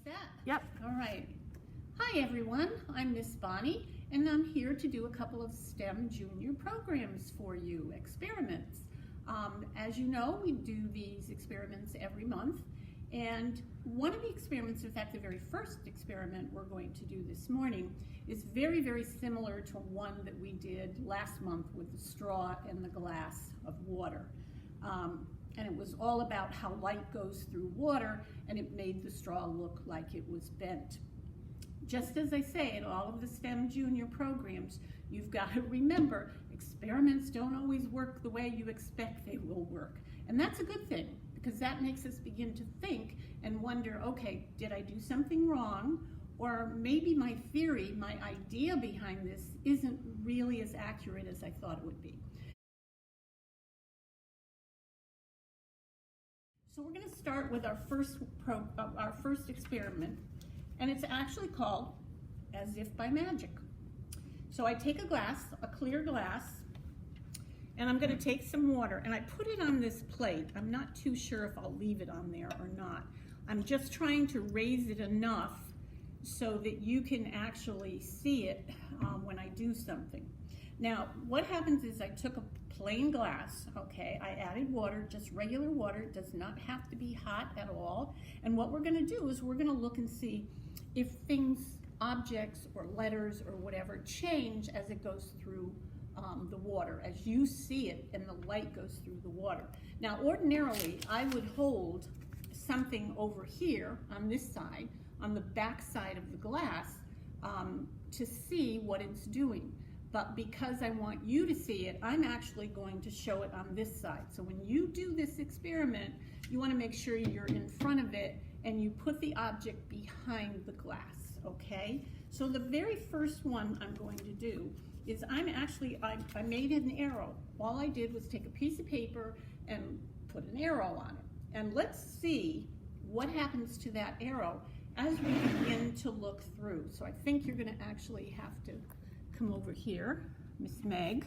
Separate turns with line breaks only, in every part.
set?
Yep.
All right. Hi everyone, I'm Miss Bonnie and I'm here to do a couple of STEM junior programs for you, experiments. As you know, we do these experiments every month, and one of the experiments, in fact the very first experiment we're going to do this morning, is very, very similar to one that we did last month with the straw and the glass of water. And it was all about how light goes through water, and it made the straw look like it was bent. Just as I say in all of the STEM junior programs, you've got to remember, experiments don't always work the way you expect they will work. And that's a good thing, because that makes us begin to think and wonder, okay, did I do something wrong? Or maybe my theory, my idea behind this isn't really as accurate as I thought it would be. So we're going to start with our first experiment, and it's actually called As If by Magic. So I take a glass, a clear glass, and I'm going to take some water, and I put it on this plate. I'm not too sure if I'll leave it on there or not. I'm just trying to raise it enough so that you can actually see it when I do something. Now, what happens is I took a plain glass, okay, I added water, just regular water. It does not have to be hot at all. And what we're going to do is we're going to look and see if things, objects or letters or whatever, change as it goes through the water, as you see it and the light goes through the water. Now, ordinarily, I would hold something over here on this side, on the back side of the glass, to see what it's doing. But because I want you to see it, I'm actually going to show it on this side. So when you do this experiment, you want to make sure you're in front of it and you put the object behind the glass, okay? So the very first one I'm going to do is I made an arrow. All I did was take a piece of paper and put an arrow on it. And let's see what happens to that arrow as we begin to look through. So I think you're going to actually have to come over here, Miss Meg,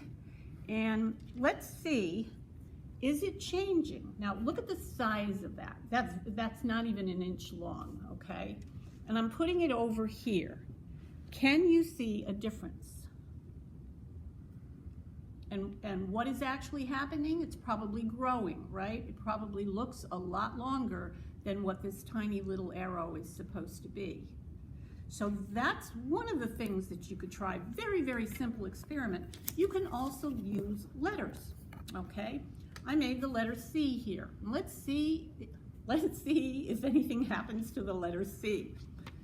and let's see, is it changing? Now look at the size of that. That's not even an inch long, okay? And I'm putting it over here. Can you see a difference? And what is actually happening? It's probably growing, right? It probably looks a lot longer than what this tiny little arrow is supposed to be. So that's one of the things that you could try. Very, very simple experiment. You can also use letters, okay? I made the letter C here. Let's see if anything happens to the letter C.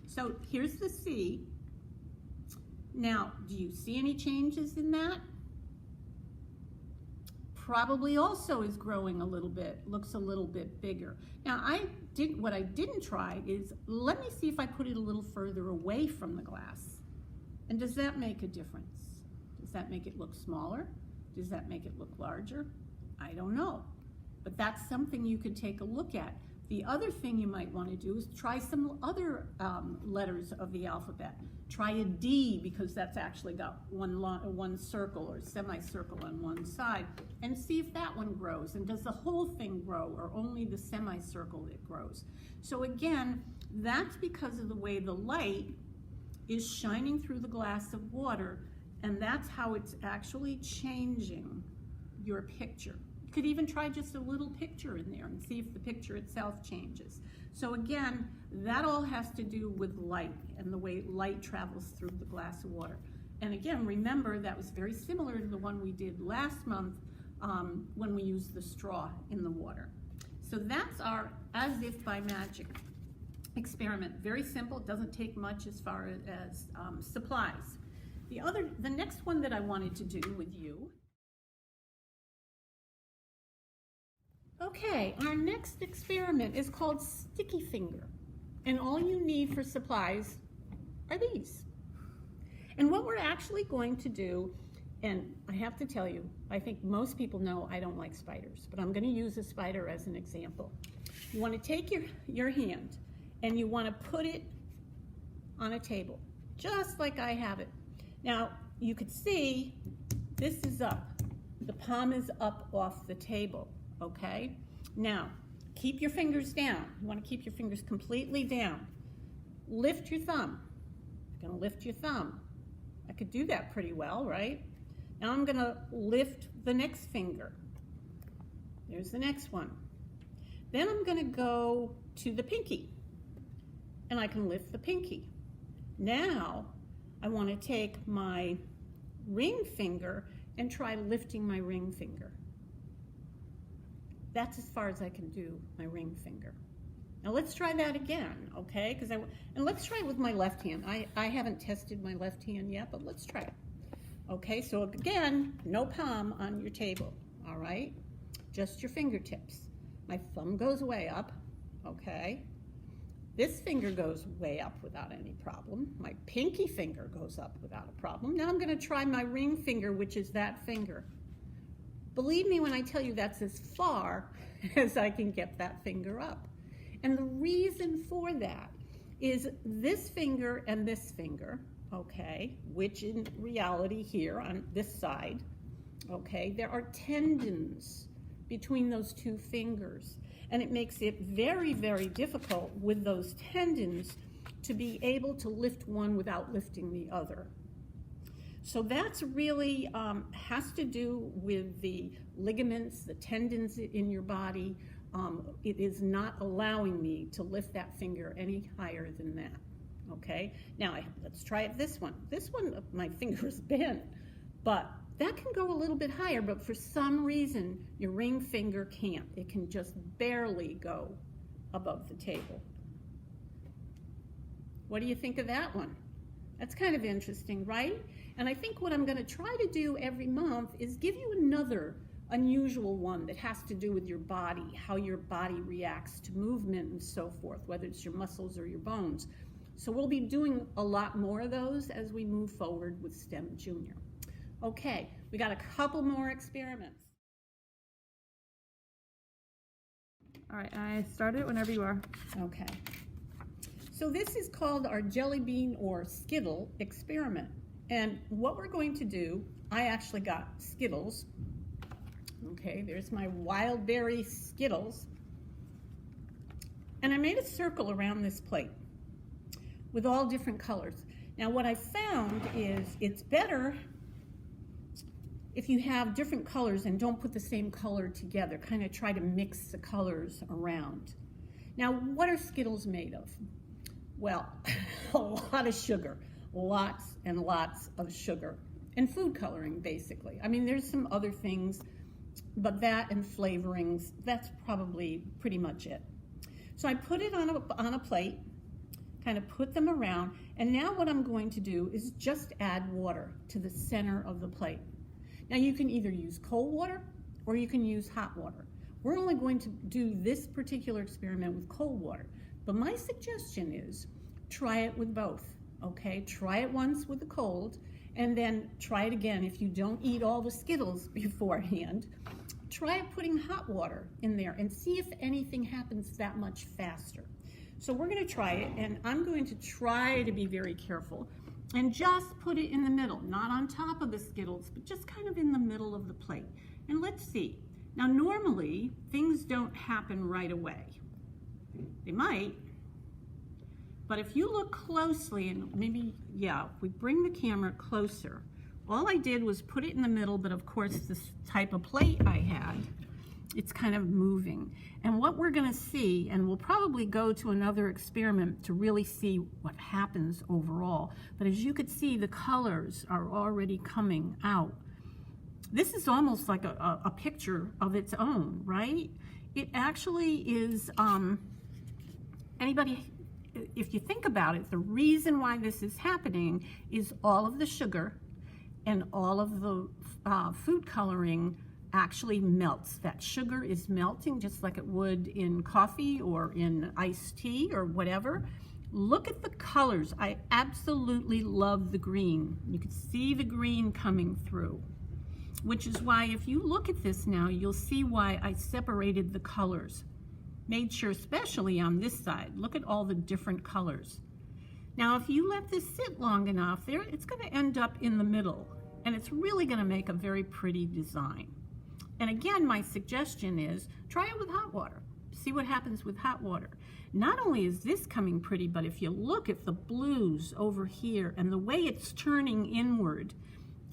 So here's the C. Now, do you see any changes in that? Probably also is growing a little bit, looks a little bit bigger. Now what I didn't try is, let me see if I put it a little further away from the glass. And does that make a difference? Does that make it look smaller? Does that make it look larger? I don't know, but that's something you could take a look at. The other thing you might want to do is try some other letters of the alphabet. Try a D, because that's actually got one circle or semicircle on one side, and see if that one grows. And does the whole thing grow, or only the semicircle that grows? So again, that's because of the way the light is shining through the glass of water, and that's how it's actually changing your picture. You could even try just a little picture in there and see if the picture itself changes. So again, that all has to do with light and the way light travels through the glass of water. And again, remember, that was very similar to the one we did last month when we used the straw in the water. So that's our As If by Magic experiment. Very simple, it doesn't take much as far as supplies. The next one that I wanted to do with you. Okay, our next experiment is called Sticky Finger, and all you need for supplies are these. And what we're actually going to do, and I have to tell you, I think most people know I don't like spiders, but I'm going to use a spider as an example. You want to take your hand and you want to put it on a table, just like I have it. Now, you could see this is up. The palm is up off the table. Okay, now keep your fingers down. You want to keep your fingers completely down. lift your thumb. You're gonna lift your thumb. I could do that pretty well, right? Now I'm gonna lift the next finger. There's the next one. Then I'm gonna go to the pinky, and I can lift the pinky. Now I wanna take my ring finger and try lifting my ring finger. That's as far as I can do my ring finger. Now let's try that again, okay? And let's try it with my left hand. I haven't tested my left hand yet, but let's try it. Okay, so again, no palm on your table, all right? Just your fingertips. My thumb goes way up, okay? This finger goes way up without any problem. My pinky finger goes up without a problem. Now I'm gonna try my ring finger, which is that finger. Believe me when I tell you that's as far as I can get that finger up. And the reason for that is this finger and this finger, okay, which in reality here on this side, okay, there are tendons between those two fingers. And it makes it very, very difficult with those tendons to be able to lift one without lifting the other. So that's really has to do with the ligaments, the tendons in your body. It is not allowing me to lift that finger any higher than that, okay? Now, let's try it this one. This one, my finger is bent, but that can go a little bit higher, but for some reason, your ring finger can't. It can just barely go above the table. What do you think of that one? That's kind of interesting, right? And I think what I'm gonna try to do every month is give you another unusual one that has to do with your body, how your body reacts to movement and so forth, whether it's your muscles or your bones. So we'll be doing a lot more of those as we move forward with STEM Junior. Okay, we got a couple more experiments.
All right, I start it whenever you are.
Okay. So this is called our jelly bean or Skittle experiment. And what we're going to do, I actually got Skittles. Okay, there's my wild berry Skittles. And I made a circle around this plate with all different colors. Now what I found is it's better if you have different colors and don't put the same color together, kind of try to mix the colors around. Now, what are Skittles made of? Well, a lot of sugar, lots and lots of sugar, and food coloring, basically. I mean, there's some other things, but that and flavorings, that's probably pretty much it. So I put it on a plate, kind of put them around, and now what I'm going to do is just add water to the center of the plate. Now you can either use cold water or you can use hot water. We're only going to do this particular experiment with cold water, but my suggestion is try it with both, okay? Try it once with the cold and then try it again if you don't eat all the Skittles beforehand. Try putting hot water in there and see if anything happens that much faster. So we're gonna try it, and I'm going to try to be very careful and just put it in the middle, not on top of the Skittles, but just kind of in the middle of the plate. And let's see. Now normally, things don't happen right away. They might, but if you look closely and maybe, yeah, if we bring the camera closer, all I did was put it in the middle, but of course this type of plate I had, it's kind of moving. And what we're gonna see, and we'll probably go to another experiment to really see what happens overall, but as you could see, the colors are already coming out. This is almost like a picture of its own, right? It actually is, if you think about it, the reason why this is happening is all of the sugar and all of the food coloring actually melts. That sugar is melting just like it would in coffee or in iced tea or whatever. Look at the colors. I absolutely love the green. You can see the green coming through, which is why if you look at this now, you'll see why I separated the colors. Made sure, especially on this side, look at all the different colors. Now, if you let this sit long enough, it's gonna end up in the middle, and it's really gonna make a very pretty design. And again, my suggestion is try it with hot water. See See what happens with hot water. Not only is this coming pretty, but if you look at the blues over here and the way it's turning inward,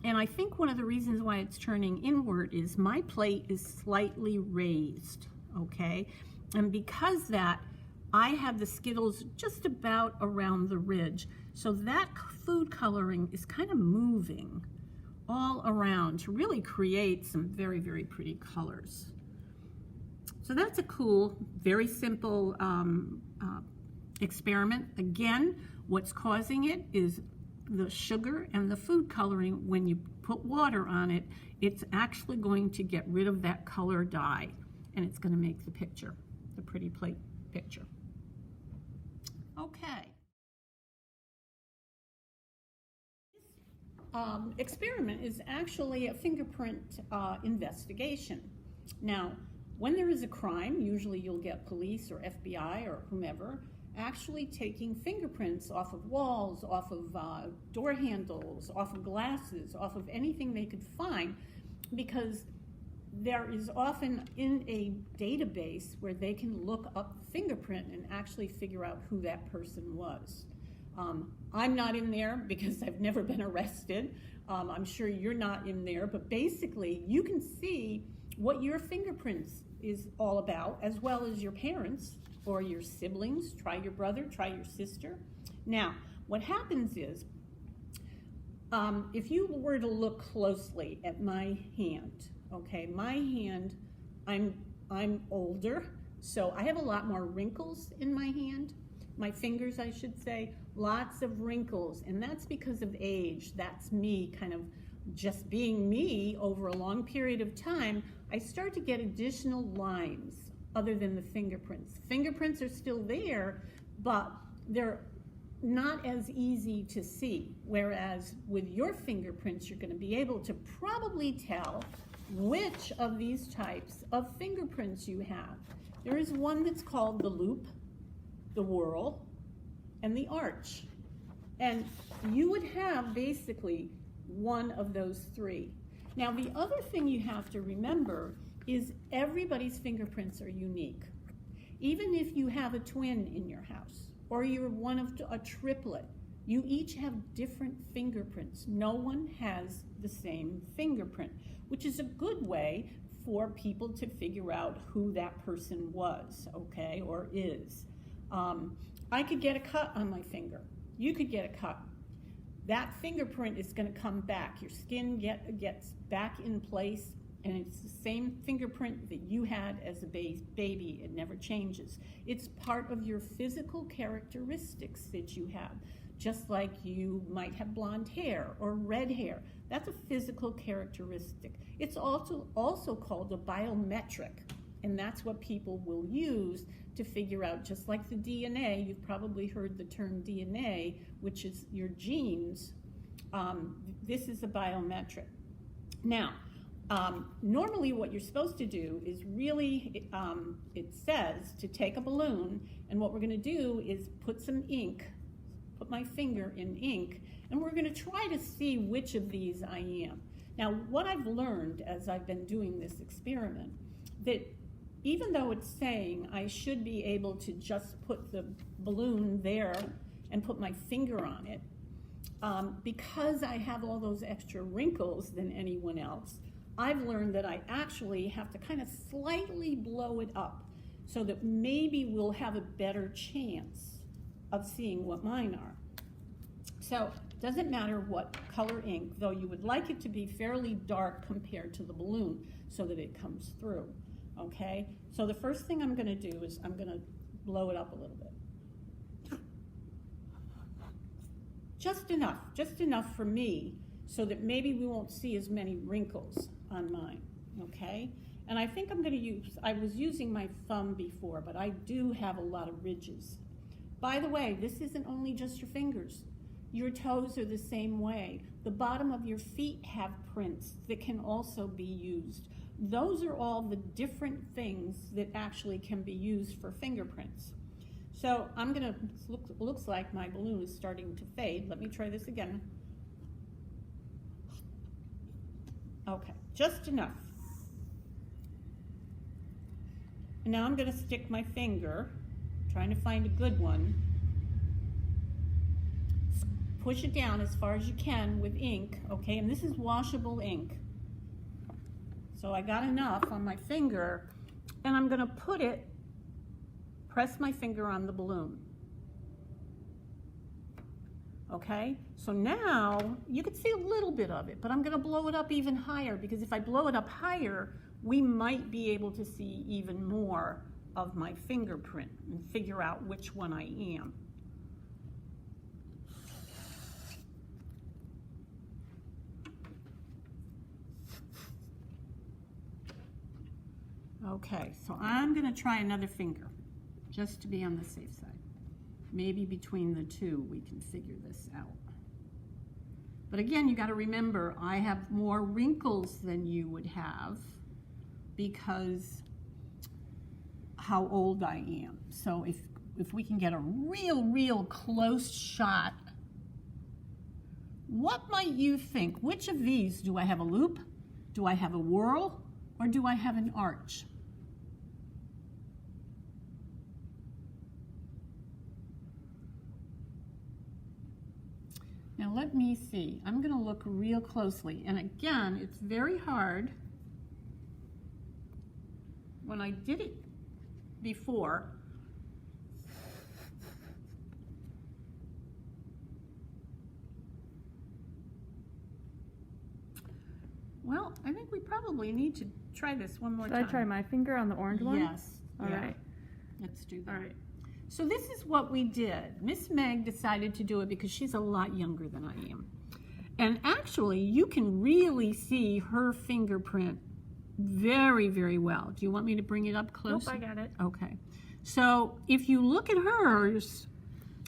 and I think one of the reasons why it's turning inward is my plate is slightly raised, okay? And because that, I have the Skittles just about around the ridge. So that food coloring is kind of moving all around to really create some very, very pretty colors. So that's a cool, very simple experiment. Again, what's causing it is the sugar and the food coloring. When you put water on it, it's actually going to get rid of that color dye, and it's going to make the picture, the pretty plate picture. Okay. This experiment is actually a fingerprint investigation. Now, when there is a crime, usually you'll get police or FBI or whomever actually taking fingerprints off of walls, off of door handles, off of glasses, off of anything they could find, because there is often in a database where they can look up the fingerprint and actually figure out who that person was. I'm not in there because I've never been arrested. I'm sure you're not in there, but basically you can see what your fingerprints is all about, as well as your parents or your siblings. Try your brother, try your sister. Now, what happens is, if you were to look closely at my hand, okay, my hand, I'm older, so I have a lot more wrinkles in my hand. My fingers, I should say, lots of wrinkles, and that's because of age. That's me kind of just being me over a long period of time. I start to get additional lines other than the fingerprints. Fingerprints are still there, but they're not as easy to see. Whereas with your fingerprints, you're going to be able to probably tell which of these types of fingerprints you have. There is one that's called the loop, the whorl, and the arch. And you would have basically one of those three. Now, the other thing you have to remember is everybody's fingerprints are unique. Even if you have a twin in your house, or you're one of a triplet, you each have different fingerprints. No one has the same fingerprint, which is a good way for people to figure out who that person was, okay, or is. I could get a cut on my finger. You could get a cut. That fingerprint is going to come back. Your skin gets back in place, and it's the same fingerprint that you had as a baby. It never changes. It's part of your physical characteristics that you have. Just like you might have blonde hair or red hair. That's a physical characteristic. It's also called a biometric, and that's what people will use to figure out, just like the DNA. You've probably heard the term DNA, which is your genes. This is a biometric. Now, normally what you're supposed to do is really, it says to take a balloon, and what we're going to do is put some ink, put my finger in ink, and we're going to try to see which of these I am. Now, what I've learned as I've been doing this experiment, that even though it's saying I should be able to just put the balloon there and put my finger on it, because I have all those extra wrinkles than anyone else, I've learned that I actually have to kind of slightly blow it up so that maybe we'll have a better chance of seeing what mine are. So it doesn't matter what color ink, though you would like it to be fairly dark compared to the balloon so that it comes through. Okay, so the first thing I'm going to do is I'm going to blow it up a little bit. Just enough for me so that maybe we won't see as many wrinkles on mine, okay? And I think I'm going to use, I was using my thumb before, but I do have a lot of ridges. By the way, this isn't only just your fingers. Your toes are the same way. The bottom of your feet have prints that can also be used. Those are all the different things that actually can be used for fingerprints. So I'm gonna, looks like my balloon is starting to fade. Let me try this again. Okay, just enough. And now I'm going to stick my finger, trying to find a good one. Push it down as far as you can with ink, okay? And this is washable ink. So I got enough on my finger, and I'm going to press my finger on the balloon. Okay, so now you can see a little bit of it, but I'm going to blow it up even higher, because if I blow it up higher, we might be able to see even more of my fingerprint and figure out which one I am. Okay, so I'm going to try another finger, just to be on the safe side. Maybe between the two we can figure this out. But again, you got to remember, I have more wrinkles than you would have because how old I am. So if we can get a real close shot, what might you think? Which of these, do I have a loop? Do I have a whorl? Or do I have an arch? Now let me see. I'm going to look real closely. And again, it's very hard. When I did it before, well, I think we probably need to try this one more time.
Should I try my finger on the orange one?
Yes.
All right.
Let's do that.
All right.
So this is what we did. Miss Meg decided to do it because she's a lot younger than I am. And actually, you can really see her fingerprint very well. Do you want me to bring it up close?
Nope, I got it.
Okay. So if you look at hers,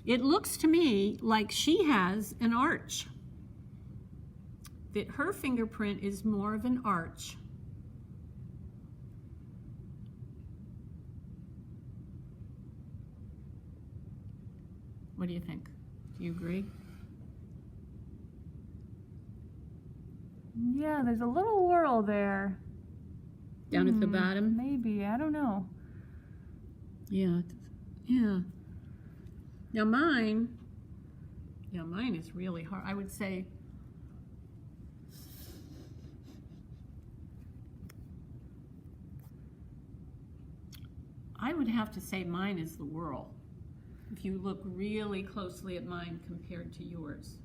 it looks to me like she has an arch. That her fingerprint is more of an arch. What do you think? Do you agree?
Yeah, there's a little whorl there.
Down at the bottom?
Maybe, I don't know.
Yeah. Now mine is really hard. I would say I would have to say mine is the whorl. If you look really closely at mine compared to yours.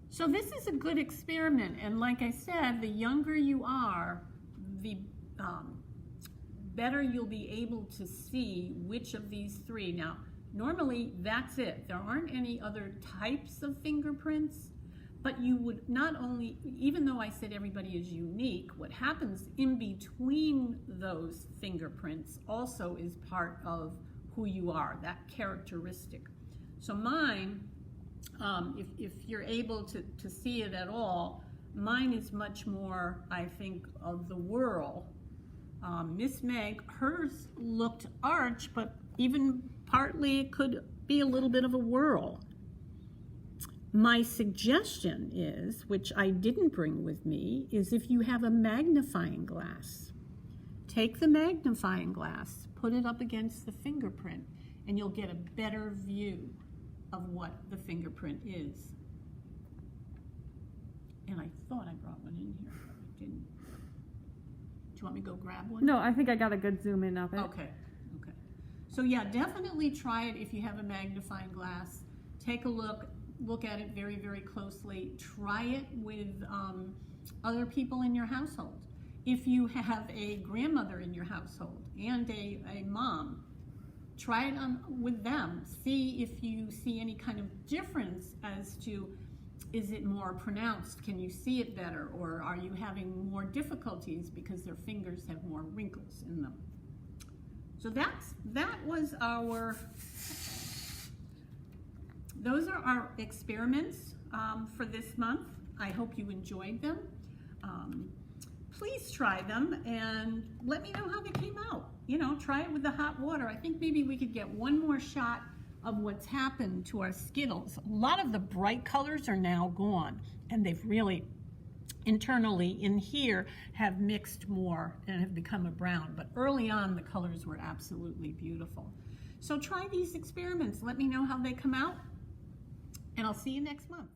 So this is a good experiment, and like I said, the younger you are, the better you'll be able to see which of these three. Now, normally that's it. There aren't any other types of fingerprints, but you would not only, even though I said everybody is unique, what happens in between those fingerprints also is part of who you are, that characteristic. So mine, if you're able to see it at all, mine is much more, I think, of the whorl. Miss Meg, hers looked arch, but even partly it could be a little bit of a whorl. My suggestion is, which I didn't bring with me, is if you have a magnifying glass, take the magnifying glass, put it up against the fingerprint, and you'll get a better view of what the fingerprint is. And I thought I brought one in here, but I didn't. Do you want me to go grab one?
No, I think I got a good zoom in of it.
Okay. So yeah, definitely try it if you have a magnifying glass. Take a look at it very closely. Try it with other people in your household. If you have a grandmother in your household and a mom, try it with them. See if you see any kind of difference as to, is it more pronounced? Can you see it better? Or are you having more difficulties because their fingers have more wrinkles in them? So that was those are our experiments for this month. I hope you enjoyed them. Please try them and let me know how they came out. You know, try it with the hot water. I think maybe we could get one more shot of what's happened to our Skittles. A lot of the bright colors are now gone, and they've really internally in here have mixed more and have become a brown, but early on the colors were absolutely beautiful. So try these experiments. Let me know how they come out, and I'll see you next month.